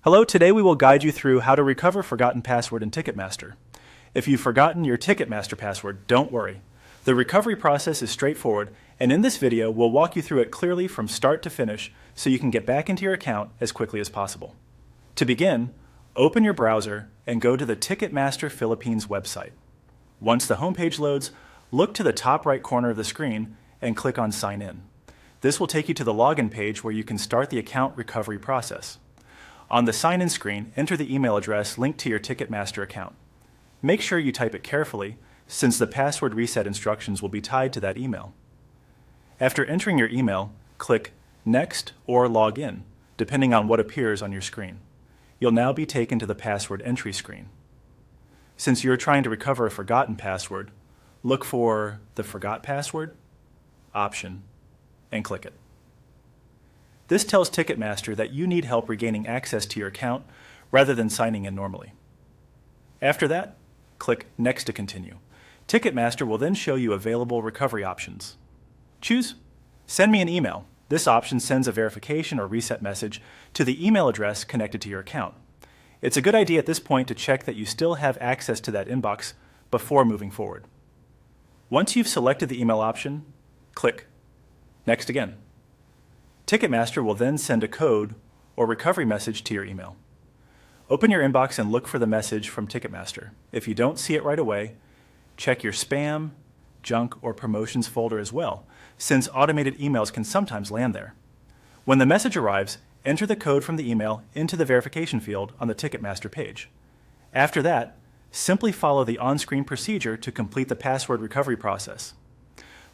Hello, today we will guide you through how to recover forgotten password in Ticketmaster. If you've forgotten your Ticketmaster password, don't worry. The recovery process is straightforward, and in this video we'll walk you through it clearly from start to finish so you can get back into your account as quickly as possible. To begin, open your browser and go to the Ticketmaster Philippines website. Once the homepage loads, look to the top right corner of the screen and click on Sign In. This will take you to the login page where you can start the account recovery process. On the sign-in screen, enter the email address linked to your Ticketmaster account. Make sure you type it carefully, since the password reset instructions will be tied to that email. After entering your email, click Next or Log In, depending on what appears on your screen. You'll now be taken to the password entry screen. Since you're trying to recover a forgotten password, look for the Forgot Password option and click it. This tells Ticketmaster that you need help regaining access to your account rather than signing in normally. After that, click Next to continue. Ticketmaster will then show you available recovery options. Choose Send me an email. This option sends a verification or reset message to the email address connected to your account. It's a good idea at this point to check that you still have access to that inbox before moving forward. Once you've selected the email option, click Next again. Ticketmaster will then send a code or recovery message to your email. Open your inbox and look for the message from Ticketmaster. If you don't see it right away, check your spam, junk, or promotions folder as well, since automated emails can sometimes land there. When the message arrives, enter the code from the email into the verification field on the Ticketmaster page. After that, simply follow the on-screen procedure to complete the password recovery process.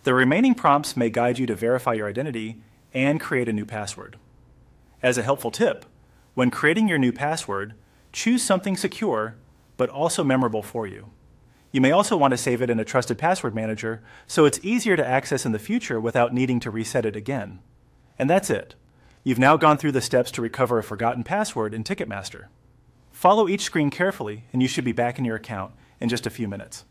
The remaining prompts may guide you to verify your identity and create a new password. As a helpful tip, when creating your new password, choose something secure but also memorable for you. You may also want to save it in a trusted password manager so it's easier to access in the future without needing to reset it again. And that's it. You've now gone through the steps to recover a forgotten password in Ticketmaster. Follow each screen carefully and you should be back in your account in just a few minutes.